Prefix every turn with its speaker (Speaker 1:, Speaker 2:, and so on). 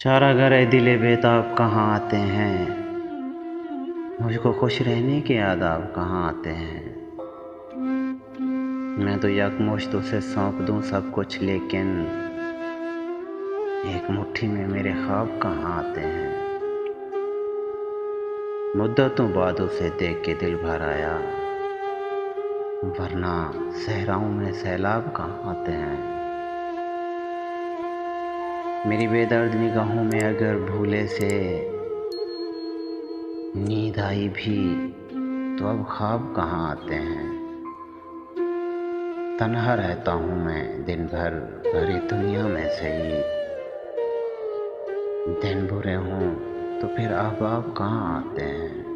Speaker 1: चारागाह दिले बेताब कहाँ आते हैं, मुझको खुश रहने के आदाब कहाँ आते हैं। मैं तो यकमुश्त उसे सौंप दूँ सब कुछ, लेकिन एक मुट्ठी में मेरे ख्वाब कहाँ आते हैं। मुद्दतों बाद उसे देख के दिल भर आया, वरना सहराओं में सैलाब कहाँ आते हैं। मेरी बेदर्द निगाहों में अगर भूले से नींद आई भी तो अब ख्वाब कहाँ आते हैं। तन्हा रहता हूँ मैं दिन भर भरी दुनिया में से ही, दिन बुरे हों तो फिर अहबाब कहाँ आते हैं।